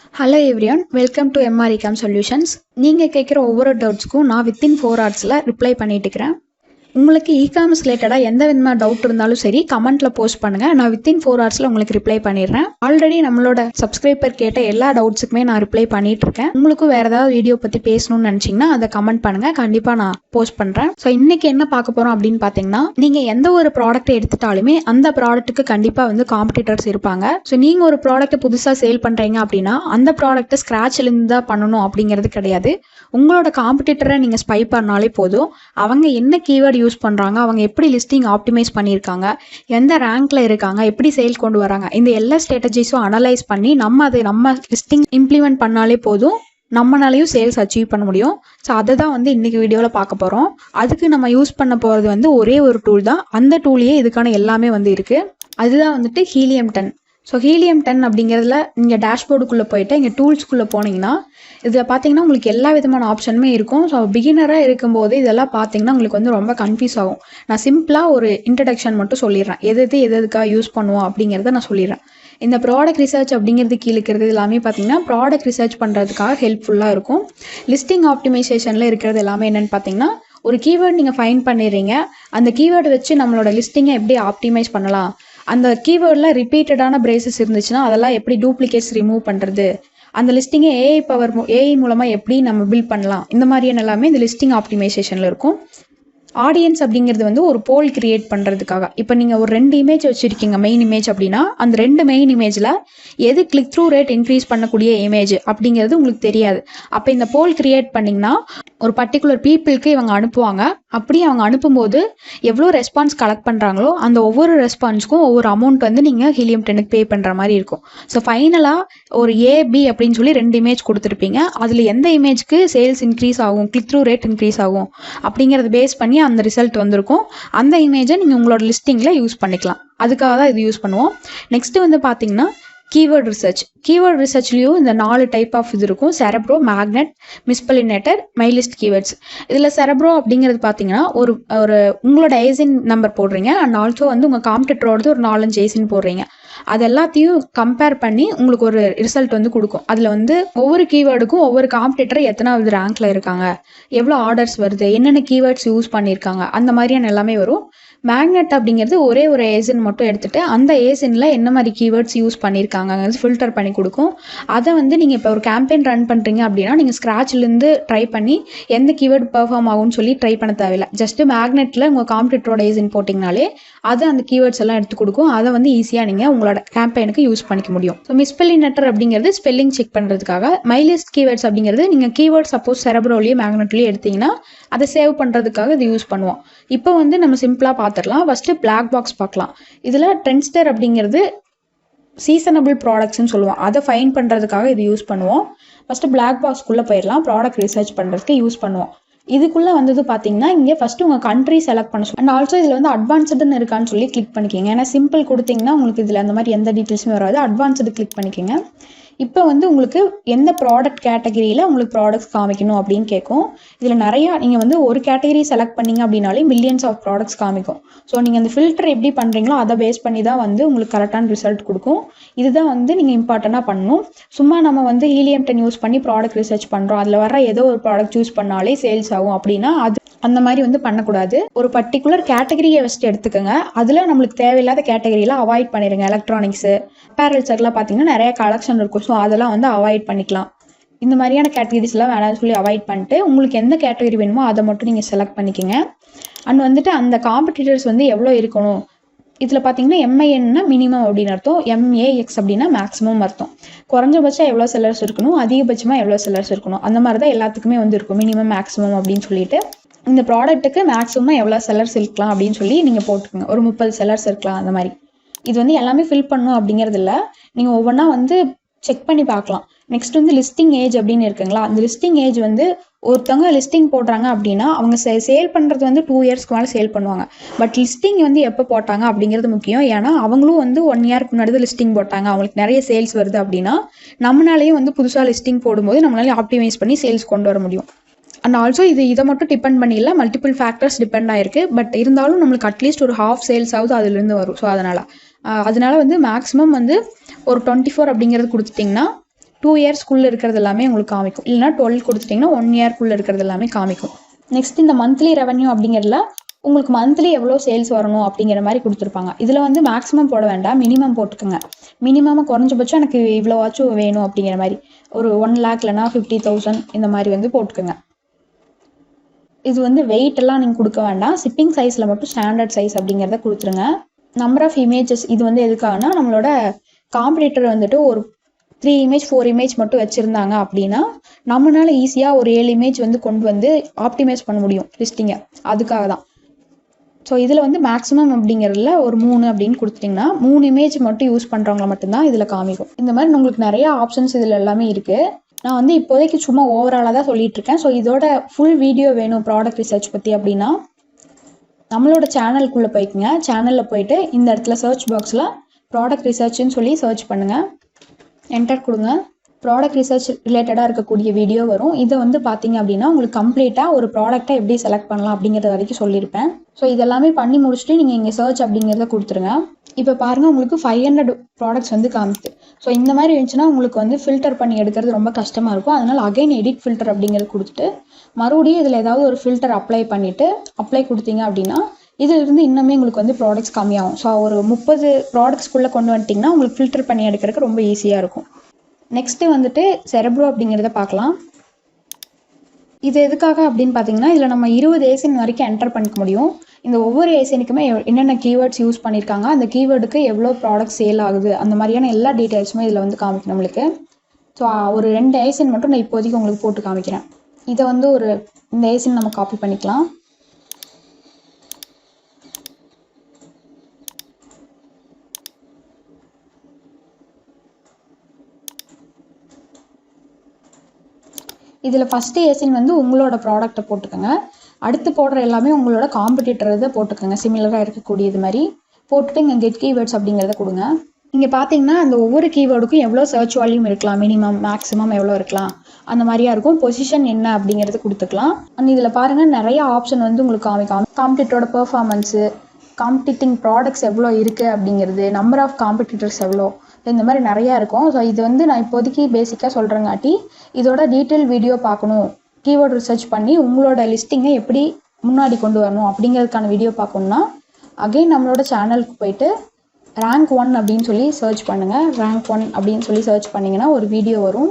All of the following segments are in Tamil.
Hello everyone, welcome to MR ecom solutions. நீங்கள் கேட்குற ஒவ்வொரு டவுட்ஸ்க்கும் நான் வித்தின் 4 ஹவர்ஸில் ரிப்ளை பண்ணிட்டு இருக்கிறேன். உங்களுக்கு இகாமர்ஸ் ரிலேட்டடாக எந்த விதமான டவுட் இருந்தாலும் சரி கமெண்ட்டில் போஸ்ட் பண்ணுங்கள். நான் வித்தின் 4 ஹவர்ஸில் உங்களுக்கு ரிப்ளை பண்ணிடுறேன். ஆல்ரெடி நம்மளோட சப்ஸ்கிரைபர் கேட்ட எல்லா டவுட்ஸுக்குமே நான் ரிப்ளை பண்ணிட்டு இருக்கேன். உங்களுக்கும் வேறு ஏதாவது வீடியோ பற்றி பேசணும்னு நினச்சிங்கன்னா அதை கமெண்ட் பண்ணுங்கள், கண்டிப்பாக நான் போஸ்ட் பண்ணுறேன். ஸோ இன்றைக்கி என்ன பார்க்க போகிறோம் அப்படின்னு பார்த்தீங்கன்னா, நீங்கள் எந்த ஒரு ப்ராடக்ட்டை எடுத்துட்டாலுமே அந்த ப்ராடக்ட்டுக்கு கண்டிப்பாக வந்து காம்படிட்டர்ஸ் இருப்பாங்க. ஸோ நீங்கள் ஒரு ப்ராடக்ட்டை புதுசாக சேல் பண்ணுறீங்க அப்படின்னா அந்த ப்ராடக்ட்டை ஸ்க்ராட்ச்லேருந்து தான் பண்ணணும் அப்படிங்கிறது கிடையாது. உங்களோட காம்படிட்டரை நீங்கள் ஸ்பை பண்ணாலே போதும். அவங்க என்ன கீவேர்டு யூஸ் பண்ணுறாங்க, அவங்க எப்படி லிஸ்டிங் ஆப்டிமைஸ் பண்ணியிருக்காங்க, எந்த ரேங்க்ல இருக்காங்க, எப்படி சேல் கொண்டு வராங்க, இந்த எல்லா ஸ்ட்ராட்டஜிஸும் அனலைஸ் பண்ணி நம்ம லிஸ்டிங் இம்ப்ளிமெண்ட் பண்ணாலே போதும், நம்மளாலையும் சேல்ஸ் அச்சீவ் பண்ண முடியும். ஸோ அதை தான் வந்து இன்றைக்கி வீடியோவில் பார்க்க போகிறோம். அதுக்கு நம்ம யூஸ் பண்ண போகிறது வந்து ஒரே ஒரு டூல் தான். அந்த டூல்லையே இதுக்கான எல்லாமே வந்து இருக்குது. அதுதான் வந்துட்டு ஹீலியம் 10. ஸோ ஹீலியம் 10 அப்படிங்கிறதுல நீங்கள் டேஷ்போர்டுக்குள்ளே போயிட்டு இங்கே டூல்ஸ்குள்ளே போனீங்கன்னா இதில் பார்த்தீங்கன்னா உங்களுக்கு எல்லா விதமான ஆப்ஷனுமே இருக்கும். ஸோ பிகினராக இருக்கும்போது இதெல்லாம் பார்த்தீங்கன்னா உங்களுக்கு வந்து ரொம்ப கன்ஃபியூஸ் ஆகும். நான் சிம்பிளாக ஒரு இன்ட்ரடக்ஷன் மட்டும் சொல்லிடுறேன், எதுக்காக யூஸ் பண்ணுவோம் அப்படிங்கிறத நான் சொல்லிடுறேன். இந்த ப்ராடக்ட் ரிசர்ச் அப்படிங்கிறது கீழே இருக்கிறது எல்லாமே பார்த்தீங்கன்னா ப்ராடக்ட் ரிசர்ச் பண்ணுறதுக்காக ஹெல்ப்ஃபுல்லாக இருக்கும். லிஸ்டிங் ஆப்டிமைசேஷனில் இருக்கிறது எல்லாமே என்னென்னு பார்த்தீங்கன்னா, ஒரு கீவேர்டு நீங்கள் ஃபைண்ட் பண்ணிடுறீங்க, அந்த கீவேர்டு வச்சு நம்மளோட லிஸ்டிங்கை எப்படி ஆப்டிமைஸ் பண்ணலாம், அந்த கீவேர்டில் ரிப்பீட்டடான பிரேசஸ் இருந்துச்சுன்னா அதெல்லாம் எப்படி டூப்ளிகேட்ஸ் ரிமூவ் பண்ணுறது, அந்த லிஸ்டிங்கை ஏஐ மூலமாக எப்படி நம்ம பில்ட் பண்ணலாம், இந்த மாதிரியான எல்லாமே இந்த லிஸ்டிங் ஆப்டிமைசேஷனில் இருக்கும். ஆடியன்ஸ் அப்படிங்கிறது வந்து ஒரு போல் கிரியேட் பண்ணுறதுக்காக. இப்போ நீங்கள் ஒரு 2 இமேஜ் வச்சுருக்கீங்க மெயின் இமேஜ் அப்படின்னா, அந்த 2 மெயின் இமேஜில் எது கிளிக் த்ரூ ரேட் இன்க்ரீஸ் பண்ணக்கூடிய இமேஜ் அப்படிங்கிறது உங்களுக்கு தெரியாது. அப்போ இந்த போல் கிரியேட் பண்ணிங்கன்னா ஒரு பர்டிகுலர் பீப்புளுக்கு இவங்க அனுப்புவாங்க. அப்படி அவங்க அனுப்பும்போது எவ்வளோ ரெஸ்பான்ஸ் கலெக்ட் பண்ணுறாங்களோ அந்த ஒவ்வொரு ரெஸ்பான்ஸ்க்கும் ஒவ்வொரு அமௌண்ட் வந்து நீங்கள் ஹீலியம் 10க்கு பே பண்ணுற மாதிரி இருக்கும். ஸோ ஃபைனலாக ஒரு ஏபி அப்படின்னு சொல்லி 2 இமேஜ் கொடுத்துருப்பீங்க. அதில் எந்த இமேஜ்க்கு சேல்ஸ் இன்க்ரீஸ் ஆகும், கிளிக் த்ரூ ரேட் இன்க்ரீஸ் ஆகும் அப்படிங்கிறத பேஸ் பண்ணி அந்த ரிசல்ட் வந்திருக்கும். அந்த இமேஜை நீங்கள் உங்களோட லிஸ்டிங்கில் யூஸ் பண்ணிக்கலாம். அதுக்காக தான் இது யூஸ் பண்ணுவோம். நெக்ஸ்ட்டு வந்து பார்த்தீங்கன்னா கீவேர்ட் ரிசர்ச்லேயும் இந்த 4 டைப் ஆஃப் இது இருக்கும். செரப்ரோ, மேக்னெட், மிஸ்பலினேட்டர், மைலிஸ்ட் கீவேர்ட்ஸ். இதில் செரப்ரோ அப்படிங்கிறது பார்த்தீங்கன்னா ஒரு உங்களோட ஏசின் நம்பர் போடுறீங்க அண்ட் ஆல்சோ வந்து உங்கள் காம்படிட்டரோடது ஒரு 4-5 ஏசின் போடுறீங்க. அது எல்லாத்தையும் கம்பேர் பண்ணி உங்களுக்கு ஒரு ரிசல்ட் வந்து கொடுக்கும். அதில் வந்து ஒவ்வொரு கீவேர்டுக்கும் ஒவ்வொரு காம்படிட்டர் எத்தனாவது ரேங்க்ல இருக்காங்க, எவ்வளோ ஆர்டர்ஸ் வருது, என்னென்ன கீவேர்ட்ஸ் யூஸ் பண்ணியிருக்காங்க, அந்த மாதிரியான எல்லாமே வரும். மேக்னெட் அப்படிங்கிறது ஒரே ஒரு ஏசின் மட்டும் எடுத்துகிட்டு அந்த ஏசினில் என்ன மாதிரி கீவேர்ட்ஸ் யூஸ் பண்ணியிருக்காங்க ஃபில்டர் பண்ணி கொடுக்கும். அதை வந்து நீங்கள் இப்போ ஒரு கேம்பெயின் ரன் பண்ணுறீங்க அப்படின்னா நீங்கள் ஸ்க்ராட்ச்லேருந்து ட்ரை பண்ணி எந்த கீவேர்டு பெர்ஃபார்ம் ஆகும்னு சொல்லி ட்ரை பண்ண தேவையில்லை. ஜஸ்ட்டு மேக்னெட்டில் உங்கள் காம்படிட்டரோட ஏசின் போட்டிங்கனாலே அது அந்த கீவேர்ட்ஸ் எல்லாம் எடுத்து கொடுக்கும். அதை வந்து ஈஸியாக நீங்கள் உங்களோட கேம்பெயினுக்கு யூஸ் பண்ணிக்க முடியும். ஸோ மிஸ்பெல்லினேட்டர் அப்படிங்கிறது ஸ்பெல்லிங் செக் பண்ணுறதுக்காக. மைலிஸ்ட் கீவேர்ட்ஸ் அப்படிங்கிறது நீங்கள் கீவேர்ட் சப்போஸ் செரப்ரோலையோ மேக்னெட்லேயோ எடுத்தீங்கன்னா அதை சேவ் பண்ணுறதுக்காக இது யூஸ் பண்ணுவோம். இப்போ வந்து நம்ம சிம்பிளாக பார்த்துடலாம். ஃபஸ்ட்டு பிளாக் பாக்ஸ் பார்க்கலாம். இதில் ட்ரெண்ட்ஸ்டர் அப்படிங்கிறது சீசனபிள் ப்ராடக்ட்ஸ்ன்னு சொல்லுவோம், அதை ஃபைன் பண்ணுறதுக்காக இது யூஸ் பண்ணுவோம். ஃபஸ்ட்டு பிளாக் பாக்ஸ்க்குள்ளே போயிடலாம். ப்ராடக்ட் ரிசர்ச் பண்ணுறதுக்கு யூஸ் பண்ணுவோம். இதுக்குள்ளே வந்தது பார்த்தீங்கன்னா இங்கே ஃபஸ்ட்டு உங்கள் கண்ட்ரி செலக்ட் பண்ண அண்ட் ஆல்சோ இதில் வந்து அட்வான்ஸ்டுன்னு இருக்கான்னு சொல்லி கிளிக் பண்ணிக்கோங்க. ஏன்னா சிம்பிள் கொடுத்தீங்கன்னா உங்களுக்கு இதில் அந்த மாதிரி எந்த டீட்டெயில்ஸுமே வராது. அட்வான்ஸ்டு கிளிக் பண்ணிக்கோங்க. இப்போ வந்து உங்களுக்கு எந்த ப்ராடக்ட் கேட்டகரியில் உங்களுக்கு ப்ராடக்ட்ஸ் காமிக்கணும் அப்படின்னு கேட்கும். இதில் நிறையா நீங்கள் வந்து ஒரு கேட்டகரி செலக்ட் பண்ணிங்க அப்படின்னாலே மில்லியன்ஸ் ஆஃப் ப்ராடக்ட்ஸ் காமிக்கும். ஸோ நீங்கள் அந்த ஃபில்டர் எப்படி பண்ணுறீங்களோ அதை பேஸ் பண்ணி தான் வந்து உங்களுக்கு கரெக்டான ரிசல்ட் கொடுக்கும். இதுதான் வந்து நீங்கள் இம்பார்ட்டண்ட்டாக பண்ணணும். சும்மா நம்ம வந்து ஹீலியம் 10 யூஸ் பண்ணி ப்ராடக்ட் ரிசர்ச் பண்ணுறோம், அதில் வர ஏதோ ஒரு ப்ராடக்ட் சூஸ் பண்ணாலே சேல்ஸ் ஆகும் அப்படின்னா அது அந்த மாதிரி வந்து பண்ணக்கூடாது. ஒரு பர்டிகுலர் கேட்டகரியை ஃபஸ்ட்டு எடுத்துக்கோங்க. அதில் நம்மளுக்கு தேவையில்லாத கேட்டகரியெலாம் அவாய்ட் பண்ணிடுங்க. எலக்ட்ரானிக்ஸு, அப்பேரல்ஸ்லாம் பார்த்தீங்கன்னா நிறைய கலெக்ஷன் இருக்கும். ஸோ அதெல்லாம் வந்து அவாய்ட் பண்ணிக்கலாம். இந்த மாதிரியான கேட்டகரிஸ்லாம் வேணாம்னு சொல்லி அவாய்ட் பண்ணிட்டு உங்களுக்கு எந்த கேட்டகரி வேணுமோ அதை மட்டும் நீங்கள் செலக்ட் பண்ணிக்கோங்க. அண்ட் வந்துட்டு அந்த காம்படிட்டர்ஸ் வந்து எவ்வளோ இருக்கணும். இதில் பார்த்தீங்கன்னா எம்ஐஎன்னா மினிமம் அப்படின்னு அர்த்தம், எம்ஏஎக்ஸ் அப்படின்னா மேக்ஸிமம் அர்த்தம். குறைஞ்சபட்சம் எவ்வளோ செல்லர்ஸ் இருக்கணும், அதிகபட்சமாக எவ்வளோ செல்லர்ஸ் இருக்கணும், அந்த மாதிரி தான் எல்லாத்துக்குமே வந்து இருக்கும் மினிமம் மேக்ஸிமம் அப்படின்னு சொல்லிட்டு. இந்த ப்ராடக்ட்டுக்கு மேக்ஸிமம் எவ்வளோ செல்லர்ஸ் இருக்கலாம் அப்படின்னு சொல்லி நீங்கள் போட்டுக்கோங்க. ஒரு 30 செல்லர்ஸ் இருக்கலாம் அந்த மாதிரி. இது வந்து எல்லாமே ஃபில் பண்ணணும் அப்படிங்கிறது இல்லை, நீங்கள் ஒவ்வொன்றா வந்து செக் பண்ணி பார்க்கலாம். நெக்ஸ்ட் வந்து லிஸ்டிங் ஏஜ் அப்படின்னு இருக்குங்களா, அந்த லிஸ்டிங் ஏஜ் வந்து ஒருத்தவங்க லிஸ்டிங் போடுறாங்க அப்படின்னா அவங்க சேல் பண்ணுறது வந்து 2 இயர்ஸ்க்கு மேலே சேல் பண்ணுவாங்க. பட் லிஸ்டிங் வந்து எப்போ போட்டாங்க அப்படிங்கிறது முக்கியம். ஏன்னா அவங்களும் வந்து 1 இயர்க்கு முன்னாடி லிஸ்டிங் போட்டாங்க, அவங்களுக்கு நிறைய சேல்ஸ் வருது அப்படின்னா நம்மளாலேயும் வந்து புதுசாக லிஸ்டிங் போடும்போது நம்மளால ஆப்டிமைஸ் பண்ணி சேல்ஸ் கொண்டு வர முடியும். அண்ட் ஆல்சோ இதை மட்டும் டிபெண்ட் பண்ணிடல, மல்டிபிள் ஃபேக்டர்ஸ் டிபெண்ட் ஆகிருக்கு. பட் இருந்தாலும் நம்மளுக்கு அட்லீஸ்ட் ஒரு ஹாஃப் சேல்ஸ் ஆகுது அதுலேருந்து வரும். ஸோ அதனால் வந்து மேக்ஸிமம் வந்து ஒரு 24 அப்படிங்கிறது கொடுத்துட்டிங்கன்னா 2 இயர்ஸ்க்குள்ளே இருக்கிறது எல்லாமே உங்களுக்கு காமிக்கும். இல்லைனா 12 கொடுத்துட்டிங்கன்னா 1 இயர்க்குள்ளே இருக்கிறது எல்லாமே காமிக்கும். நெக்ஸ்ட் இந்த மந்த்லி ரெவன்யூ அப்படிங்கிறதுல உங்களுக்கு மந்த்லி எவ்வளோ சேல்ஸ் வரணும் அப்படிங்கிற மாதிரி கொடுத்துருப்பாங்க. இதில் வந்து மேக்ஸிமம் போட வேண்டாம், மினிமம் போட்டுக்கோங்க. மினிமமாக குறைஞ்சபட்சம் எனக்கு இவ்வளோவாச்சும் வேணும் அப்படிங்கிற மாதிரி ஒரு 1 lakh இல்லைனா 50,000 இந்த மாதிரி வந்து போட்டுக்கோங்க. இது வந்து வெயிட் எல்லாம் நீங்கள் கொடுக்க வேண்டாம், ஷிப்பிங் சைஸில் மட்டும் ஸ்டாண்டர்ட் சைஸ் அப்படிங்கிறத கொடுத்துருங்க. நம்பர் ஆஃப் இமேஜஸ் இது வந்து எதுக்காகனா நம்மளோட காம்படிட்டர் வந்துட்டு ஒரு 3 இமேஜ் 4 இமேஜ் மட்டும் வச்சுருந்தாங்க அப்படின்னா நம்மளால ஈஸியாக ஒரு 7 இமேஜ் வந்து கொண்டு வந்து ஆப்டிமைஸ் பண்ண முடியும் லிஸ்டிங்கை. அதுக்காக தான். ஸோ இதில் வந்து மேக்ஸிமம் அப்படிங்கிறதுல ஒரு 3 அப்படின்னு கொடுத்துட்டிங்கன்னா 3 இமேஜ் மட்டும் யூஸ் பண்ணுறவங்கள மட்டும்தான் இதில் காமிக்கும். இந்த மாதிரி உங்களுக்கு நிறைய ஆப்ஷன்ஸ் இதில் எல்லாமே இருக்குது. நான் வந்து இப்போதைக்கு சும்மா ஓவராலாக தான் சொல்லிகிட்ருக்கேன். ஸோ இதோட ஃபுல் வீடியோ வேணும் ப்ராடக்ட் ரிசர்ச் பற்றி அப்படின்னா நம்மளோட சேனலுக்குள்ளே போய்க்குங்க. சேனலில் போயிட்டு இந்த இடத்துல சர்ச் பாக்ஸில் ப்ராடக்ட் ரிசர்ச்னு சொல்லி சர்ச் பண்ணுங்கள், என்டர் கொடுங்க. ப்ராடக்ட் ரிசர்ச் ரிலேட்டடாக இருக்கக்கூடிய வீடியோ வரும். இதை வந்து பார்த்தீங்க அப்படின்னா உங்களுக்கு கம்ப்ளீட்டாக ஒரு ப்ராடக்ட்டை எப்படி செலக்ட் பண்ணலாம் அப்படிங்கிறது வரைக்கும் சொல்லியிருப்பேன். ஸோ இதெல்லாமே பண்ணி முடிச்சுட்டு நீங்கள் இங்கே சர்ச் அப்படிங்கிறத கொடுத்துருங்க. இப்போ பாருங்கள் உங்களுக்கு 500 ப்ராடக்ட்ஸ் வந்து காமிக்குது. ஸோ இந்த மாதிரி இருந்துச்சுன்னா உங்களுக்கு வந்து ஃபில்டர் பண்ணி எடுக்கிறது ரொம்ப கஷ்டமாக இருக்கும். அதனால் அகைன் எடிட் ஃபில்டர் அப்படிங்கிறது கொடுத்துட்டு மறுபடியும் இதில் ஏதாவது ஒரு ஃபில்டர் அப்ளை பண்ணிவிட்டு அப்ளை கொடுத்தீங்க அப்படின்னா இதிலிருந்து இன்னுமே உங்களுக்கு வந்து ப்ராடக்ட்ஸ் கம்மியாகும். ஸோ ஒரு 30 ப்ராடக்ட்ஸ்குள்ளே கொண்டு வந்துட்டிங்கன்னா உங்களுக்கு ஃபில்டர் பண்ணி எடுக்கிறதுக்கு ரொம்ப ஈஸியாக இருக்கும். நெக்ஸ்ட்டு வந்துட்டு செரப்ரோ அப்படிங்கிறத பார்க்கலாம். இது எதுக்காக அப்படின்னு பார்த்தீங்கன்னா இதில் நம்ம 20 ஏசியன் வரைக்கும் என்டர் பண்ணிக்க முடியும். இந்த ஒவ்வொரு ஏசியனுக்குமே என்னென்ன கீவேர்ட்ஸ் யூஸ் பண்ணியிருக்காங்க, அந்த கீவேர்டுக்கு எவ்வளோ ப்ராடக்ட் சேல் ஆகுது, அந்த மாதிரியான எல்லா டீட்டெயில்ஸுமே இதில் வந்து காமிக்கும் நம்மளுக்கு. ஸோ ஒரு 2 ஏசியன் மட்டும் நான் இப்போதைக்கு உங்களுக்கு போட்டு காமிக்கிறேன். இதை வந்து இந்த ஏசியன் நம்ம காப்பி பண்ணிக்கலாம். இதில் ஃபஸ்ட்டு ஏசின் வந்து உங்களோட ப்ராடக்ட்டை போட்டுக்கோங்க. அடுத்து போடுற எல்லாமே உங்களோட காம்படிட்டர் இதை போட்டுக்கோங்க, சிமிலராக இருக்கக்கூடியது மாதிரி போட்டுட்டு இங்கே கெட் கீவேர்ட்ஸ் அப்படிங்கிறத கொடுங்க. இங்கே பார்த்தீங்கன்னா அந்த ஒவ்வொரு கீவேர்டுக்கும் எவ்வளோ சர்ச் வால்யூம் இருக்கலாம், மினிமம் மேக்ஸிமம் எவ்வளோ இருக்கலாம் அந்த மாதிரியா இருக்கும். பொசிஷன் என்ன அப்படிங்கிறது கொடுத்துக்கலாம். அண்ட் இதில் பாருங்கள் நிறைய ஆப்ஷன் வந்து உங்களுக்கு காமிக்கும். காம்படிட்டரோட பெர்ஃபார்மன்ஸு, காம்படிட்டிங் ப்ராடக்ட்ஸ் எவ்வளோ இருக்குது அப்படிங்கிறது, நம்பர் ஆஃப் காம்படிட்டர்ஸ் எவ்வளோ, இந்த மாதிரி நிறையா இருக்கும். ஸோ இது வந்து நான் இப்போதைக்கு பேசிக்காக சொல்கிறேங்காட்டி இதோட டீட்டெயில் வீடியோ பார்க்கணும், கீவேர்டு ரிசர்ச் பண்ணி உங்களோட லிஸ்டிங்கை எப்படி முன்னாடி கொண்டு வரணும் அப்படிங்கிறதுக்கான வீடியோ பார்க்கணுன்னா அகைன் நம்மளோட சேனலுக்கு போயிட்டு ரேங்க் 1 அப்படின்னு சொல்லி சர்ச் பண்ணுங்கள். ரேங்க் 1 அப்படின்னு சொல்லி சர்ச் பண்ணிங்கன்னா ஒரு வீடியோ வரும்.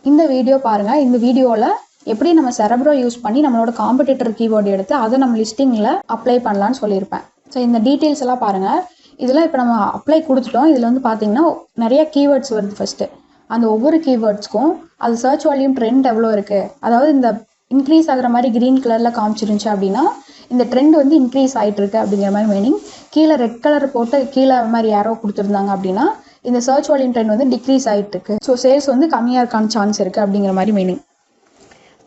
இந்த வீடியோ பாருங்கள். இந்த வீடியோவில் எப்படி நம்ம செரப்ரோ யூஸ் பண்ணி நம்மளோட காம்படிட்டர் கீவேர்டு எடுத்து அதை நம்ம லிஸ்டிங்கில் அப்ளை பண்ணலான்னு சொல்லியிருப்பேன். ஸோ இந்த டீட்டெயில்ஸ் எல்லாம் பாருங்கள். இதில் இப்போ நம்ம அப்ளை கொடுத்துட்டோம். இதில் வந்து பார்த்தீங்கன்னா நிறைய கீவேர்ட்ஸ் வருது. ஃபஸ்ட்டு அந்த ஒவ்வொரு கீவேர்ட்ஸ்க்கும் அது சர்ச் வால்யூம் ட்ரெண்ட் எவ்வளோ இருக்குது, அதாவது இந்த இன்க்ரீஸ் ஆகிற மாதிரி க்ரீன் கலரில் காமிச்சிருந்துச்சு அப்படின்னா இந்த ட்ரெண்ட் வந்து இன்க்ரீஸ் ஆகிட்டு இருக்கு அப்படிங்கிற மாதிரி மீனிங். கீழே ரெட் கலர் போட்டு கீழே மாதிரி யாரோ கொடுத்துருந்தாங்க அப்படின்னா இந்த சர்ச் வால்யூம் ட்ரெண்ட் வந்து டிக்ரீஸ் ஆகிட்டு இருக்கு, ஸோ சேல்ஸ் வந்து கம்மியாக இருக்கான சான்ஸ் இருக்குது அப்படிங்கிற மாதிரி மீனிங்.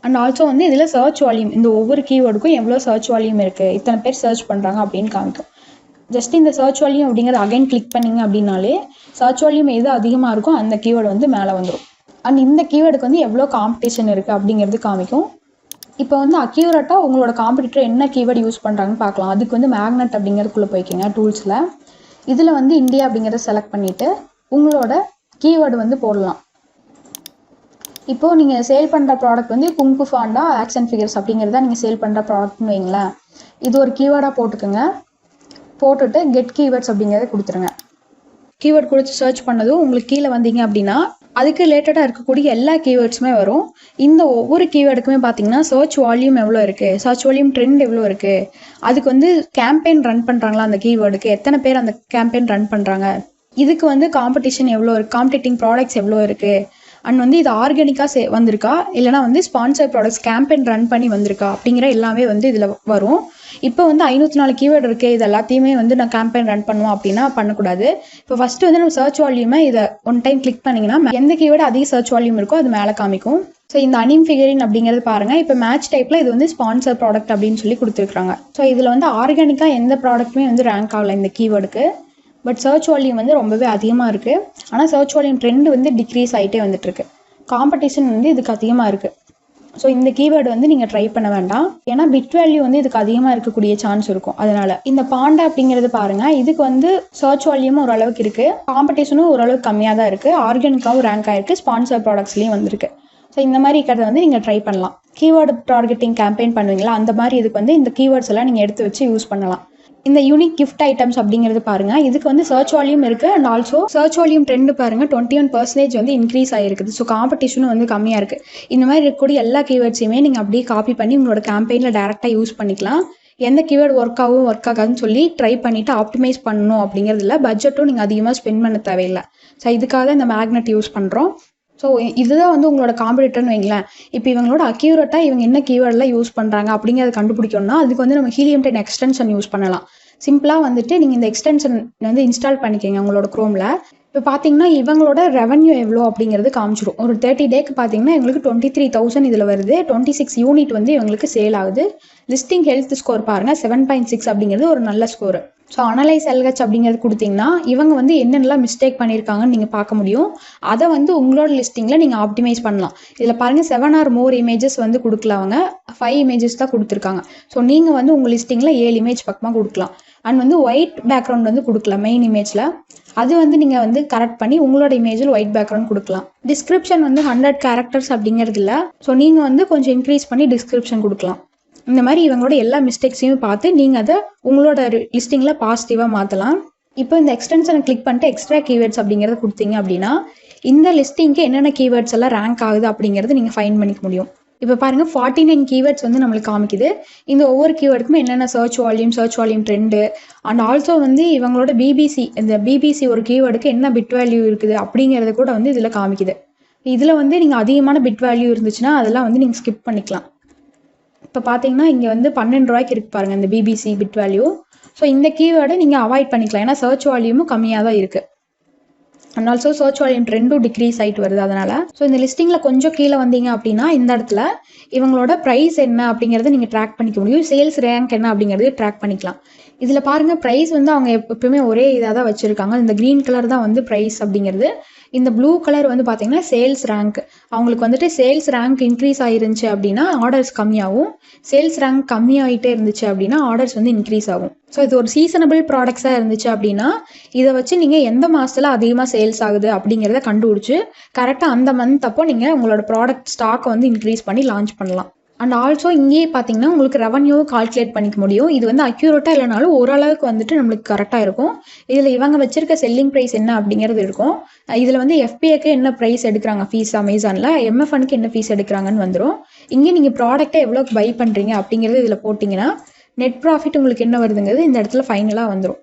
அண்ட் ஆல்சோ வந்து இதில் சர்ச் வால்யூம், இந்த ஒவ்வொரு கீவேர்டுக்கும் எவ்வளோ சர்ச் வால்யூம் இருக்குது, இத்தனை பேர் சர்ச் பண்ணுறாங்க அப்படின்னு காமிக்கும். ஜஸ்ட் இந்த சர்ச் வால்யூம் அப்படிங்கிறது அகைன் கிளிக் பண்ணிங்க அப்படின்னாலே சர்ச் வால்யூம் எது அதிகமாக இருக்கும் அந்த கீவேர்டு வந்து மேலே வந்துடும். அண்ட் இந்த கீவேர்டுக்கு வந்து எவ்வளோ காம்படிஷன் இருக்குது அப்படிங்கிறது காமிக்கும். இப்போ வந்து அக்யூரேட்டாக உங்களோட காம்படிட்டர் என்ன கீவேர்டு யூஸ் பண்ணுறாங்கன்னு பார்க்கலாம். அதுக்கு வந்து மேக்னெட் அப்படிங்கிறதுக்குள்ளே போய்க்கிங்க டூல்ஸில். இதில் வந்து இந்தியா அப்படிங்கிறத செலக்ட் பண்ணிவிட்டு உங்களோட கீவேர்டு வந்து போடலாம். இப்போது நீங்கள் சேல் பண்ணுற ப்ராடக்ட் வந்து குங்கு ஃபாண்டா ஆக்ஷன் ஃபிகர்ஸ் அப்படிங்கிறத நீங்கள் சேல் பண்ணுற ப்ராடக்ட்னு வைங்களேன். இது ஒரு கீவேர்டாக போட்டுக்கோங்க. போட்டுட்டு கெட் கீவேர்ட்ஸ் அப்படிங்கிறத கொடுத்துருங்க. கீவேர்ட் கொடுத்து சர்ச் பண்ணதும் உங்களுக்கு கீழே வந்தீங்க அப்படின்னா அதுக்கு ரிலேட்டடாக இருக்கக்கூடிய எல்லா கீவேர்ட்ஸுமே வரும். இந்த ஒவ்வொரு கீவேர்டுக்குமே பார்த்தீங்கன்னா சர்ச் வால்யூம் எவ்வளோ இருக்குது, சர்ச் வால்யூம் ட்ரெண்ட் எவ்வளோ இருக்குது, அதுக்கு வந்து கேம்பெயின் ரன் பண்ணுறாங்களா, அந்த கீவேர்டுக்கு எத்தனை பேர் அந்த கேம்பெயின் ரன் பண்ணுறாங்க, இதுக்கு வந்து காம்படிஷன் எவ்வளோ இருக்குது, காம்படிட்டிங் ப்ராடக்ட்ஸ் எவ்வளோ இருக்குது, அண்ட் வந்து இது ஆர்கானிக்காக வந்திருக்கா இல்லைனா வந்து ஸ்பான்சர் ப்ராடக்ட்ஸ் கேம்பெயின் ரன் பண்ணி வந்திருக்கா அப்படிங்கிற எல்லாமே வந்து இதில் வரும். இப்போ வந்து 504 கீவேர்டு இருக்குது, இது எல்லாத்தையுமே வந்து நான் கேம்பெயின் ரன் பண்ணுவோம் அப்படின்னா பண்ணக்கூடாது. இப்போ ஃபஸ்ட்டு வந்து நம்ம சர்ச் வால்யூமை இதை ஒன் டைம் கிளிக் பண்ணிங்கன்னா எந்த கீவேர்டு அதிக சர்ச் வால்யூம் இருக்கோ அது மேலே காமிக்கும். ஸோ இந்த அனிம் ஃபிகரின் அப்படிங்கிறது பாருங்கள். இப்போ மேட்ச் டைப்பில் இது வந்து ஸ்பான்சர் ப்ராடக்ட் அப்படின்னு சொல்லி கொடுத்துருக்காங்க. ஸோ இதில் வந்து ஆர்கானிக்காக எந்த ப்ராடக்ட்டுமே வந்து ரேங்க் ஆகலை இந்த கீவேர்டுக்கு. பட் சர்ச் வால்யூம் வந்து ரொம்பவே அதிகமாக இருக்குது. ஆனால் சர்ச் வால்யூம் ட்ரெண்ட் வந்து டிக்ரீஸ் ஆகிட்டே வந்துட்டுருக்கு. காம்படிஷன் வந்து இதுக்கு அதிகமாக இருக்குது. ஸோ இந்த கீவேர்டு வந்து நீங்கள் ட்ரை பண்ண வேண்டாம். ஏன்னா பிட் வேல்யூ வந்து இதுக்கு அதிகமாக இருக்கக்கூடிய சான்ஸ் இருக்கும். அதனால இந்த பாண்டா அப்படிங்கிறது பாருங்கள், இதுக்கு வந்து சர்ச் வால்யூமும் ஓரளவுக்கு இருக்குது, காம்படிஷனும் ஓரளவுக்கு கம்மியாக தான் இருக்குது, ஆர்கானிக்காகவும் ரேங்க் ஆயிருக்கு, ஸ்பான்சர் ப்ராடக்ட்ஸ்லேயும் வந்திருக்கு. ஸோ இந்த மாதிரி இருக்கிறத வந்து நீங்கள் ட்ரை பண்ணலாம். கீவேர்டு டார்கெட்டிங் கேம்பெயின் பண்ணுவீங்களா, அந்த மாதிரி இதுக்கு வந்து இந்த கீவேர்ட்ஸ் எல்லாம் நீங்கள் எடுத்து வச்சு யூஸ் பண்ணலாம். இந்த யூனிக் கிஃப்ட் ஐட்டம்ஸ் அப்படிங்கிறது பாருங்க, இதுக்கு வந்து சர்ச் வால்யூம் இருக்கு and also search volume trend பாருங்க 21% வந்து இன்க்ரீஸ் ஆகிருக்குது. ஸோ காம்படிஷனும் வந்து கம்மியாக இருக்கு. இந்த மாதிரி இருக்கக்கூடிய எல்லா கீவேர்ட்ஸையுமே நீங்கள் அப்படியே காப்பி பண்ணி உங்களோட கேம்பெயினில் டேரெக்டாக யூஸ் பண்ணிக்கலாம். எந்த கீவேர்டு ஒர்க் ஆகாதுன்னு சொல்லி ட்ரை பண்ணிட்டு ஆப்டிமைஸ் பண்ணணும் அப்படிங்கிறது இல்லை. பட்ஜெட்டும் நீங்கள் அதிகமாக ஸ்பெண்ட் பண்ண தேவையில்லை. ஸோ இதுக்காக தான் இந்த மேக்னெட் யூஸ் பண்ணுறோம். ஸோ இதுதான் வந்து உங்களோட காம்படிட்டர்னு வைங்களேன். இப்போ இவங்களோட அக்யூரேட்டாக இவங்க என்ன கீவேர்டில் யூஸ் பண்ணுறாங்க அப்படிங்கிறத கண்டுபிடிக்கணும்னா அதுக்கு வந்து நம்ம ஹீலியம் 10 எக்ஸ்டென்ஷன் யூஸ் பண்ணலாம். சிம்பிளாக வந்துட்டு நீங்கள் இந்த எக்ஸ்டென்ஷன் வந்து இன்ஸ்டால் பண்ணிக்கோங்க உங்களோட க்ரோமில். இப்போ பார்த்தீங்கன்னா இவங்களோட ரெவன்யூ எவ்வளோ அப்படிங்கிறது காமிச்சிடும். ஒரு 30 டேக்கு பார்த்தீங்கன்னா இவங்களுக்கு 23,000 இதில் வருது. 26 யூனிட் வந்து இவங்களுக்கு சேல் ஆகுது. லிஸ்டிங் ஹெல்த் ஸ்கோர் பாருங்கள் 7.6 அப்படிங்கிறது ஒரு நல்ல ஸ்கோர். ஸோ அனலைஸ் எல்ஹெச் அப்படிங்கிறது கொடுத்தீங்கன்னா இவங்க வந்து என்னென்னலாம் மிஸ்டேக் பண்ணியிருக்காங்கன்னு நீங்கள் பார்க்க முடியும். அதை வந்து உங்களோட லிஸ்டிங்கில் நீங்கள் ஆப்டிமைஸ் பண்ணலாம். இதில் பாருங்கள் 7 or more இமேஜஸ் வந்து கொடுக்கல, அவங்க 5 இமேஜஸ் தான் கொடுத்துருக்காங்க. ஸோ நீங்கள் வந்து உங்கள் லிஸ்டிங்கில் 7 இமேஜ் பக்கமாக கொடுக்கலாம். அண்ட் வந்து ஒயிட் பேக்ரவுண்ட் வந்து கொடுக்கல மெயின் இமேஜில், அது வந்து நீங்கள் வந்து கரெக்ட் பண்ணி உங்களோட இமேஜில் ஒயிட் பேக்ரவுண்ட் கொடுக்கலாம். டிஸ்கிரிப்ஷன் வந்து 100 கேரக்டர்ஸ் அப்படிங்கிறது இல்லை. ஸோ நீங்கள் வந்து கொஞ்சம் இன்க்ரீஸ் பண்ணி டிஸ்கிரிப்ஷன் கொடுக்கலாம். இந்த மாதிரி இவங்களோட எல்லா மிஸ்டேக்ஸையும் பார்த்து நீங்கள் அதை உங்களோட லிஸ்டிங்கில் பாசிட்டிவாக மாற்றலாம். இப்போ இந்த எக்ஸ்டென்ஷனை கிளிக் பண்ணிட்டு எக்ஸ்ட்ரா கீவேர்ட்ஸ் அப்படிங்கிறத கொடுத்தீங்க அப்படின்னா இந்த லிஸ்டிங்க்கு என்னென்ன கீவேர்ட்ஸ் எல்லாம் ரேங்க் ஆகுது அப்படிங்கிறது நீங்கள் ஃபைண்ட் பண்ணிக்க முடியும். இப்போ பாருங்கள் 49 கீவேர்ட்ஸ் வந்து நம்மளுக்கு காமிக்குது. இந்த ஒவ்வொரு கீவேர்டுக்குமே என்னென்ன search volume trend and also வந்து இவங்களோட பிபிசி ஒரு கீவேர்டுக்கு என்ன பிட் வேல்யூ இருக்குது அப்படிங்கிறத கூட வந்து இதில் காமிக்குது. இதில் வந்து நீங்கள் அதிகமான பிட் வேல்யூ இருந்துச்சுன்னா அதெல்லாம் வந்து நீங்கள் ஸ்கிப் பண்ணிக்கலாம். இப்போ பார்த்தீங்கன்னா இங்கே வந்து 12 ரூபாய்க்கு இருக்கு பாருங்கள் இந்த பிபிசி பிட் வேல்யூ. ஸோ இந்த கீவேர்டை நீங்கள் அவாய்ட் பண்ணிக்கலாம், ஏன்னா சர்ச் வால்யூமும் கம்மியாக தான் இருக்குது. அண்ட் ஆல்சோ சர்ச் வால்யூம் ட்ரெண்டும் டிக்ரீஸ் ஆகிட்டு வருது அதனால். ஸோ இந்த லிஸ்டிங்கில் கொஞ்சம் கீழே வந்தீங்க அப்படின்னா இந்த இடத்துல இவங்களோட ப்ரைஸ் என்ன அப்படிங்கிறத நீங்கள் ட்ராக் பண்ணிக்க முடியும். சேல்ஸ் ரேங்க் என்ன அப்படிங்கிறது ட்ராக் பண்ணிக்கலாம். இதில் பாருங்கள் ப்ரைஸ் வந்து அவங்க எப்பவுமே ஒரே இதாக தான் வச்சுருக்காங்க. இந்த க்ரீன் கலர் தான் வந்து ப்ரைஸ் அப்படிங்கிறது. இந்த ப்ளூ கலர் வந்து பார்த்தீங்கன்னா சேல்ஸ் ரேங்க். அவங்களுக்கு வந்துட்டு சேல்ஸ் ரேங்க் இன்க்ரீஸ் ஆகிருந்துச்சு அப்படின்னா ஆர்டர்ஸ் கம்மியாகும், சேல்ஸ் ரேங்க் கம்மியாகிட்டே இருந்துச்சு அப்படின்னா ஆர்டர்ஸ் வந்து இன்க்ரீஸ் ஆகும். ஸோ இது ஒரு சீசனபிள் ப்ராடக்ட்ஸாக இருந்துச்சு அப்படின்னா இதை வச்சு நீங்கள் எந்த மாதத்தில் அதிகமாக சேல்ஸ் ஆகுது அப்படிங்கிறத கண்டுபிடிச்சி கரெக்டாக அந்த மந்த் அப்போ நீங்கள் உங்களோட ப்ராடக்ட் ஸ்டாக்கை வந்து இன்க்ரீஸ் பண்ணி லான்ச் பண்ணலாம். அண்ட் ஆல்சோ இங்கேயே பார்த்தீங்கன்னா உங்களுக்கு ரெவன்யூவை கால்குலேட் பண்ணிக்க முடியும். இது வந்து அக்யூரேட்டாக இல்லைனாலும் ஓரளவுக்கு வந்துட்டு நம்மளுக்கு கரெக்டாக இருக்கும். இதில் இவங்க வச்சிருக்க செல்லிங் ப்ரைஸ் என்ன அப்படிங்கிறது இருக்கும். இதில் வந்து எஃபிஏக்கு என்ன ப்ரைஸ் எடுக்கிறாங்க ஃபீஸ் அமேசானில், எம்எஃப்எனுக்கு என்ன ஃபீஸ் எடுக்கிறாங்கன்னு வந்துடும். இங்கே நீங்கள் ப்ராடக்ட்டை எவ்வளோக்கு பை பண்ணுறீங்க அப்படிங்கிறது இதில் போட்டிங்கன்னா நெட் ப்ராஃபிட் உங்களுக்கு என்ன வருதுங்கிறது இந்த இடத்துல ஃபைனலாக வந்துடும்.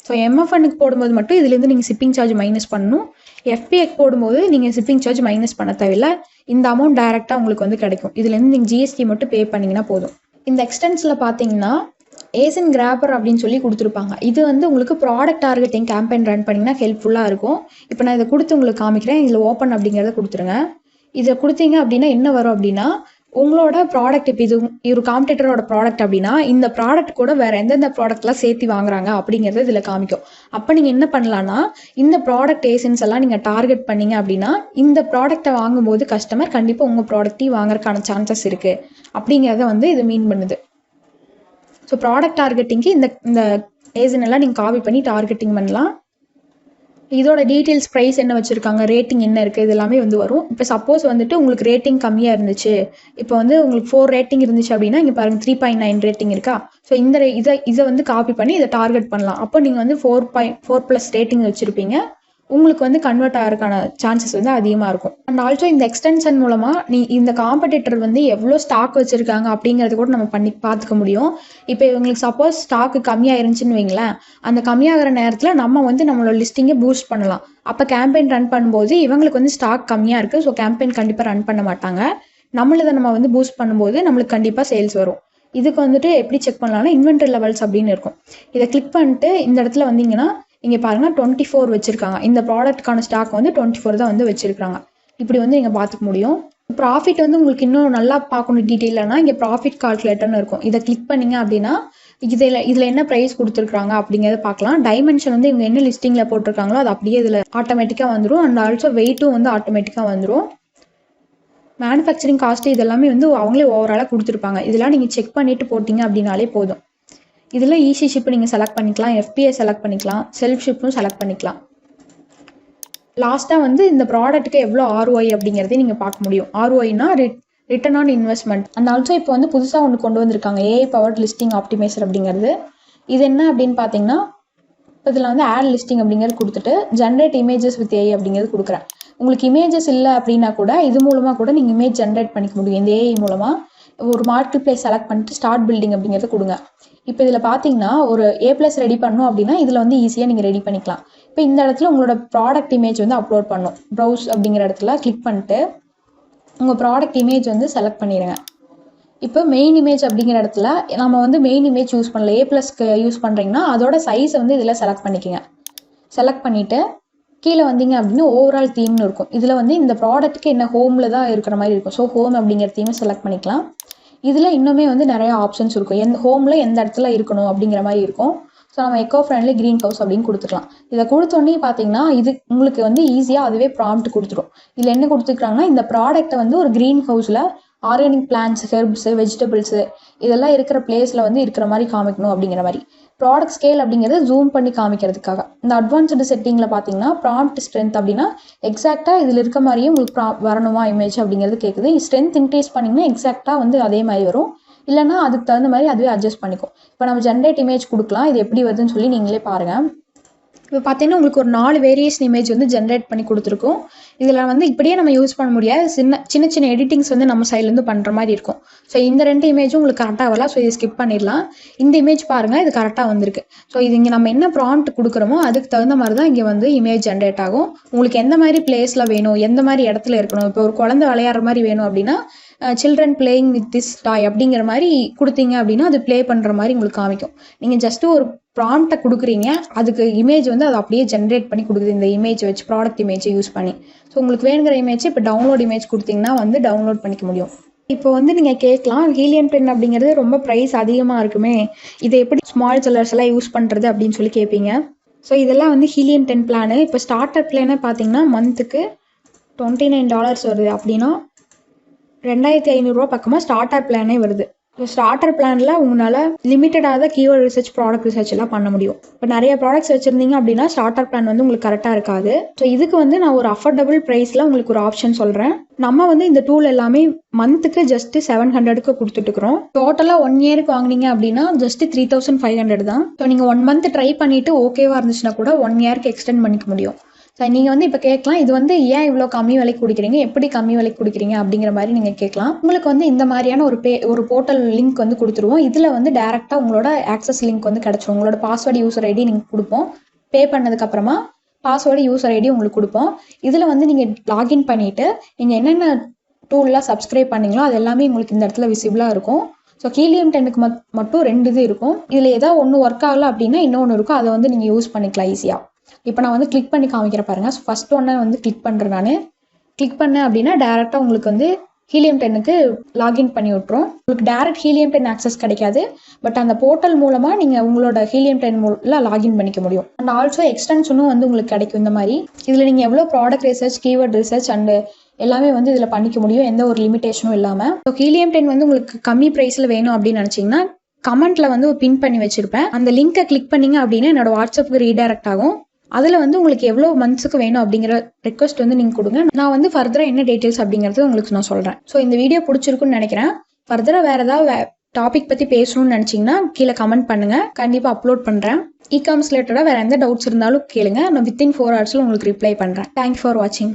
ஸோ எம்எஃப்எனுக்கு போடும்போது மட்டும் இதுலேருந்து நீங்கள் ஷிப்பிங் சார்ஜ் மைனஸ் பண்ணணும். எஃபிஏக்கு போடும்போது நீங்கள் ஷிப்பிங் சார்ஜ் மைனஸ் பண்ண தேவையில்லை. இந்த அமௌண்ட் டைரெக்டாக உங்களுக்கு வந்து கிடைக்கும். இதுலேருந்து நீங்கள் ஜிஎஸ்டி மட்டும் பே பண்ணிங்கன்னா போதும். இந்த எக்ஸ்டென்ஸில் பார்த்தீங்கன்னா ஏசன் கிராப்பர் அப்படின்னு சொல்லி கொடுத்துருப்பாங்க. இது வந்து உங்களுக்கு ப்ராடக்ட் டார்கெட்டிங் கேம்பெயின் ரன் பண்ணிங்கன்னா ஹெல்ப்ஃபுல்லாக இருக்கும். இப்போ நான் இதை கொடுத்து உங்களுக்கு காமிக்கிறேன். இதில் ஓப்பன் அப்படிங்கிறத கொடுத்துருங்க. இதை கொடுத்தீங்க அப்படின்னா என்ன வரும் அப்படின்னா உங்களோட ப்ராடக்ட் இப்போ இது ஒரு காம்படிட்டரோட ப்ராடக்ட் அப்படின்னா இந்த ப்ராடக்ட் கூட வேறு எந்தெந்த ப்ராடக்ட்லாம் சேர்த்து வாங்குறாங்க அப்படிங்கிறது இதில் காமிக்கும். அப்போ நீங்கள் என்ன பண்ணலான்னா இந்த ப்ராடக்ட் ஏசன்ஸ் எல்லாம் நீங்கள் டார்கெட் பண்ணீங்க அப்படின்னா இந்த ப்ராடக்ட்டை வாங்கும்போது கஸ்டமர் கண்டிப்பாக உங்கள் ப்ராடக்ட்டையும் வாங்குறதுக்கான சான்சஸ் இருக்குது அப்படிங்கிறத வந்து இது மீன் பண்ணுது. ஸோ ப்ராடக்ட் டார்கெட்டிங்க்கு இந்த ஏசன் எல்லாம் நீங்கள் காப்பி பண்ணி டார்கெட்டிங் பண்ணலாம். இதோட டீட்டெயில்ஸ் ப்ரைஸ் என்ன வச்சுருக்காங்க, ரேட்டிங் என்ன இருக்குது, இது எல்லாமே வந்து வரும். இப்போ சப்போஸ் வந்துட்டு உங்களுக்கு ரேட்டிங் கம்மியாக இருந்துச்சு, இப்போ வந்து உங்களுக்கு 4 ரேட்டிங் இருந்துச்சு அப்படின்னா இங்கே பாருங்கள் 3.9 ரேட்டிங் இருக்கா. ஸோ இதை வந்து காப்பி பண்ணி இதை டார்கெட் பண்ணலாம். அப்போ நீங்கள் வந்து 4+ ரேட்டிங் வச்சுருப்பீங்க, உங்களுக்கு வந்து கன்வெர்ட் ஆகிறதுக்கான சான்சஸ் வந்து அதிகமாக இருக்கும். அண்ட் ஆல்சோ இந்த எக்ஸ்டென்ஷன் மூலமாக இந்த காம்படிட்டர் வந்து எவ்வளோ ஸ்டாக் வச்சுருக்காங்க அப்படிங்கிறது கூட நம்ம பண்ணி பார்த்துக்க முடியும். இப்போ இவங்களுக்கு சப்போஸ் ஸ்டாக்கு கம்மியாக இருந்துச்சுன்னு வைங்களேன், அந்த கம்மியாகிற நேரத்தில் நம்ம வந்து நம்மளோட லிஸ்டிங்கை பூஸ்ட் பண்ணலாம். அப்போ கேம்பெயின் ரன் பண்ணும்போது இவங்களுக்கு வந்து ஸ்டாக் கம்மியாக இருக்குது, ஸோ கேம்பெயின் கண்டிப்பாக ரன் பண்ண மாட்டாங்க. நம்மளதை நம்ம வந்து பூஸ்ட் பண்ணும்போது நம்மளுக்கு கண்டிப்பாக சேல்ஸ் வரும். இதுக்கு வந்துட்டு எப்படி செக் பண்ணலாம்னா இன்வென்டரி லெவல்ஸ் அப்படின்னு இருக்கும். இதை கிளிக் பண்ணிட்டு இந்த இடத்துல வந்தீங்கன்னா இங்கே பாருங்கள் 24 வச்சுருக்காங்க. இந்த ப்ராடக்ட்கான ஸ்டாக் வந்து 24 தான் வந்து வச்சுருக்காங்க. இப்படி வந்து நீங்கள் பார்த்துக்க முடியும். ப்ராஃபிட் வந்து உங்களுக்கு இன்னும் நல்லா பார்க்கணும் டீட்டெயிலானா இங்கே ப்ராஃபிட் கால்குலேட்டர்னு இருக்கும். இதை கிளிக் பண்ணிங்க அப்படின்னா இதில் என்ன ப்ரைஸ் கொடுத்துருக்காங்க அப்படிங்கிறத பார்க்கலாம். டைமென்ஷன் வந்து இவங்க என்ன லிஸ்டிங்கில் போட்டிருக்காங்களோ அது அப்படியே இதில் ஆட்டோமேட்டிக்காக வந்துடும். அண்ட் ஆல்சோ வெயிட்டும் வந்து ஆட்டோமேட்டிக்காக வந்துடும். மேனுஃபேக்சரிங் காஸ்ட் இதெல்லாமே வந்து அவங்களே ஓவராலாக கொடுத்துருப்பாங்க. இதெல்லாம் நீங்கள் செக் பண்ணிவிட்டு போட்டிங்க அப்படின்னாலே போதும். இதில் ஈஸி ஷிப் நீங்கள் செலக்ட் பண்ணிக்கலாம், எஃபிஐ செலக்ட் பண்ணிக்கலாம், செல்ஃப் ஷிப்பும் செலக்ட் பண்ணிக்கலாம். லாஸ்ட்டாக வந்து இந்த ப்ராடக்ட்டுக்கு எவ்வளோ ROI அப்படிங்கிறதே நீங்கள் பார்க்க முடியும். ROIனா return on investment. And also இப்போ வந்து புதுசாக ஒன்று கொண்டு வந்திருக்காங்க, AI பவர்ட் லிஸ்டிங் ஆப்டிமைசர் அப்படிங்கிறது. இது என்ன அப்படின்னு பார்த்தீங்கன்னா, இதில் வந்து ஆட் லிஸ்டிங் அப்படிங்கிறது கொடுத்துட்டு ஜென்ரேட் இமேஜஸ் வித் AI அப்படிங்கிறது கொடுக்குறேன். உங்களுக்கு இமேஜஸ் இல்லை அப்படின்னா கூட இது மூலமாக கூட நீங்கள் இமேஜ் ஜென்ரேட் பண்ணிக்க முடியும். இந்த AI மூலமாக ஒரு மார்க்கெட் பிளேஸ் செலக்ட் பண்ணிட்டு ஸ்டார்ட் பில்டிங் அப்படிங்கிறது கொடுங்க. இப்போ இதில் பார்த்தீங்கன்னா ஒரு A+ ரெடி பண்ணணும் அப்படின்னா இதில் வந்து ஈஸியாக நீங்கள் ரெடி பண்ணிக்கலாம். இப்போ இந்த இடத்துல உங்களோட ப்ராடக்ட் இமேஜ் வந்து அப்லோட் பண்ணணும். ப்ரௌஸ் அப்படிங்கிற இடத்துல கிளிக் பண்ணிட்டு உங்கள் ப்ராடக்ட் இமேஜ் வந்து செலக்ட் பண்ணிடுங்க. இப்போ மெயின் இமேஜ் அப்படிங்கிற இடத்துல நம்ம வந்து மெயின் இமேஜ் யூஸ் பண்ணல, A+க்கு யூஸ் பண்ணுறீங்கன்னா அதோட சைஸை வந்து இதில் செலக்ட் பண்ணிக்கோங்க. செலக்ட் பண்ணிவிட்டு கீழே வந்தீங்க அப்படின்னு ஓவரால் தீம்னு இருக்கும். இதில் வந்து இந்த ப்ராடக்ட்டுக்கு என்ன ஹோமில் தான் இருக்கிற மாதிரி இருக்கும். ஸோ ஹோம் அப்படிங்கிற தீமை செலக்ட் பண்ணிக்கலாம். இதில் இன்னுமே வந்து நிறையா ஆப்ஷன்ஸ் இருக்கும். ஹோமில் எந்த இடத்துல இருக்கணும் அப்படிங்கிற மாதிரி இருக்கும். ஸோ நம்ம எக்கோ ஃப்ரெண்ட்லி க்ரீன் ஹவுஸ் அப்படின்னு கொடுத்துக்கலாம். இதை கொடுத்தோன்னே பார்த்தீங்கன்னா இது உங்களுக்கு வந்து ஈஸியாக அதுவே ப்ராம்ப்ட் கொடுத்துரும். இதில் என்ன கொடுத்துருக்காங்கன்னா இந்த ப்ராடக்ட்டை வந்து ஒரு க்ரீன் ஹவுஸில் ஆர்கானிக் பிளான்ட்ஸ், ஹெர்ப்ஸு, வெஜிடபிள்ஸு இதெல்லாம் இருக்கிற பிளேஸில் வந்து இருக்கிற மாதிரி காமிக்கணும் அப்படிங்கிற மாதிரி. ப்ராடக்ட் ஸ்கேல் அப்படிங்கிறது ஜூம் பண்ணி காமிக்கிறதுக்காக. இந்த அட்வான்ஸ்டு செட்டிங்கில் பார்த்தீங்கன்னா ப்ராம்ப்ட் ஸ்ட்ரென்த் அப்படின்னா எக்ஸாக்டாக இதில் இருக்க மாதிரியே உங்களுக்கு வரணுமா இமேஜ் அப்படிங்கிறது கேட்குது. ஸ்ட்ரென்த் இன்க்ரீஸ் பண்ணிங்கன்னா எக்ஸாக்டாக வந்து அதே மாதிரி வரும். இல்லைனா அதுக்கு தகுந்த மாதிரி அதுவே அட்ஜஸ்ட் பண்ணிக்கும். இப்போ நம்ம ஜென்ரேட் இமேஜ் கொடுக்கலாம். இது எப்படி வருதுன்னு சொல்லி நீங்களே பாருங்கள். இப்போ பார்த்தீங்கன்னா உங்களுக்கு ஒரு 4 வேரியேஷன் இமேஜ் வந்து ஜென்ரேட் பண்ணி கொடுத்துருக்கோம். இதில் வந்து இப்படியே நம்ம யூஸ் பண்ண முடியாது. சின்ன சின்ன எடிட்டிங்ஸ் வந்து நம்ம சைட்லேருந்து பண்ணுற மாதிரி இருக்கும். ஸோ இந்த 2 இமேஜும் உங்களுக்கு கரெக்டாக வரலாம். ஸோ இதை ஸ்கிப் பண்ணிடலாம். இந்த இமேஜ் பாருங்கள், இது கரெக்டாக வந்திருக்கு. ஸோ இது இங்கே நம்ம என்ன ப்ராம்ப்ட் கொடுக்குறோமோ அதுக்கு தகுந்த மாதிரி தான் இங்கே வந்து இமேஜ் ஜென்ரேட் ஆகும். உங்களுக்கு எந்த மாதிரி பிளேஸில் வேணும், எந்த மாதிரி இடத்துல இருக்கணும், இப்போ ஒரு குழந்தை விளையாடுற மாதிரி வேணும் அப்படின்னா சில்ட்ரன் பிளேயிங் வித் திஸ் டாய் அப்படிங்கிற மாதிரி கொடுத்தீங்க அப்படின்னா அது ப்ளே பண்ணுற மாதிரி உங்களுக்கு காமிக்கும். நீங்கள் ஜஸ்ட்டு ஒரு ப்ராம்ப்டை கொடுக்குறீங்க, அதுக்கு இமேஜ் வந்து அதை அப்படியே ஜென்ரேட் பண்ணி கொடுக்குது. இந்த இமேஜ் வச்சு ப்ராடக்ட் இமேஜை யூஸ் பண்ணி. ஸோ உங்களுக்கு வேணுங்கிற இமேஜ் இப்போ டவுன்லோட் இமேஜ் கொடுத்தீங்கன்னா வந்து டவுன்லோட் பண்ணிக்க முடியும். இப்போ வந்து நீங்கள் கேட்கலாம், ஹீலியம் 10 அப்படிங்கிறது ரொம்ப ப்ரைஸ் அதிகமாக இருக்குமே, இதை எப்படி ஸ்மால் செல்லர்ஸ் எல்லாம் யூஸ் பண்ணுறது அப்படின்னு சொல்லி கேட்பீங்க. ஸோ இதெல்லாம் வந்து ஹீலியம் 10 பிளானு. இப்போ ஸ்டார்டர் பிளானே பார்த்தீங்கன்னா மந்த்துக்கு $29 வருது அப்படின்னா 2500 பக்கமாக ஸ்டார்டர் பிளானே வருது. ஸோ ஸ்டார்டர் பிளானில் உங்களால் லிமிட்டடாக தான் கீவேர்ட் ரிசர்ச், ப்ராடக்ட் ரிசர்ச் எல்லாம் பண்ண முடியும். இப்போ நிறைய ப்ராடக்ட்ஸ் வச்சுருந்தீங்க அப்படின்னா ஸ்டார்டர் பிளான் வந்து உங்களுக்கு கரெக்டாக இருக்காது. ஸோ இதுக்கு வந்து நான் ஒரு அஃபோர்டபுள் ப்ரைஸில் உங்களுக்கு ஒரு ஆப்ஷன் சொல்கிறேன். நம்ம வந்து இந்த டூல் எல்லாமே மந்த்துக்கு ஜஸ்ட்டு 700க்கு கொடுத்துட்டுருக்குறோம். டோட்டலாக 1 இயருக்கு வாங்கினீங்க அப்படின்னா ஜஸ்ட்டு 3500 தான். ஸோ நீங்கள் 1 மந்த் ட்ரை பண்ணிவிட்டு ஓகேவாக இருந்துச்சுன்னா கூட 1 இயருக்கு எக்ஸ்டெண்ட் பண்ணிக்க முடியும். ஸோ நீங்கள் வந்து இப்போ கேட்கலாம், இது வந்து ஏன் இவ்வளோ கம்மி விலைக்கு கொடுக்குறீங்க, எப்படி கம்மி விலைக்கு கொடுக்குறீங்க அப்படிங்கிற மாதிரி நீங்கள் கேட்கலாம். உங்களுக்கு வந்து இந்த மாதிரியான ஒரு போர்ட்டல் லிங்க் வந்து கொடுத்துருவோம். இதில் வந்து டேரெக்டாக உங்களோட ஆக்சஸ் லிங்க் வந்து கிடச்சிரும். உங்களோட பாஸ்வேர்டு, யூசர் ஐடி நீங்கள் கொடுப்போம். பே பண்ணதுக்கப்புறமா பாஸ்வேர்டு, யூசர் ஐடி உங்களுக்கு கொடுப்போம். இதில் வந்து நீங்கள் லாகின் பண்ணிவிட்டு நீங்கள் என்னென்ன டூல்லாம் சப்ஸ்கிரைப் பண்ணிங்களோ அது எல்லாமே உங்களுக்கு இந்த இடத்துல விசிபிளாக இருக்கும். ஸோ ஹீலியம் 10க்கு மட்டும் 2 இது இருக்கும். இதில் ஏதாவது ஒன்று ஒர்க் ஆகலை அப்படின்னா இன்னொன்று இருக்கும், அதை வந்து நீங்கள் யூஸ் பண்ணிக்கலாம் ஈஸியாக. இப்போ நான் வந்து கிளிக் பண்ணி காமிக்கிறேன் பாருங்கள். ஸோ ஃபஸ்ட் ஒன்றை வந்து கிளிக் பண்ணுறேன். நான் கிளிக் பண்ணேன் அப்படின்னா டேரெக்டாக உங்களுக்கு வந்து ஹீலியம் 10க்கு லாகின் பண்ணி விட்ரும். உங்களுக்கு டேரெக்ட் ஹீலியம் 10 ஆக்சஸ் கிடைக்காது. பட் அந்த போர்ட்டல் மூலமாக நீங்கள் உங்களோட ஹீலியம் 10 லாகின் பண்ணிக்க முடியும். அண்ட் ஆல்சோ எக்ஸ்டென்ஷனும் வந்து உங்களுக்கு கிடைக்கும் இந்த மாதிரி. இதில் நீங்கள் எவ்வளோ product research, keyword research and எல்லாமே வந்து இதில் பண்ணிக்க முடியும், எந்த ஒரு லிமிடேஷனும் இல்லாமல். ஸோ ஹீலியம் 10 வந்து உங்களுக்கு கம்மி ப்ரைஸில் வேணும் அப்படின்னு நினச்சிங்கன்னா கமெண்ட்டில் வந்து ஒரு பின் பண்ணி வச்சுருப்பேன். அந்த லிங்க்கை கிளிக் பண்ணிங்க அப்படின்னா என்னோட வாட்ஸ்அப்புக்கு ரீடைரக்ட் ஆகும். அதில் வந்து உங்களுக்கு எவ்வளோ மந்த்ஸுக்கு வேணும் அப்படிங்கிற ரெக்வஸ்ட் வந்து நீங்கள் கொடுங்க. நான் வந்து ஃபர்தராக என்ன டீட்டெயில்ஸ் அப்படிங்கிறது உங்களுக்கு நான் சொல்கிறேன். ஸோ இந்த வீடியோ பிடிச்சிருக்குன்னு நினைக்கிறேன். ஃபர்தராக வேறு ஏதாவது டாபிக் பற்றி பேசணும்னு நினச்சிங்கன்னா கீழே கமெண்ட் பண்ணுங்கள், கண்டிப்பாக அப்லோட் பண்ணுறேன். இகாமர்ஸ் ரிலேட்டடாக வேறு எந்த டவுட்ஸ் இருந்தாலும் கேளுங்க, நான் வித்தின் 4 hours உங்களுக்கு ரிப்ளை பண்ணுறேன். தேங்க்யூ ஃபார் வாட்சிங்.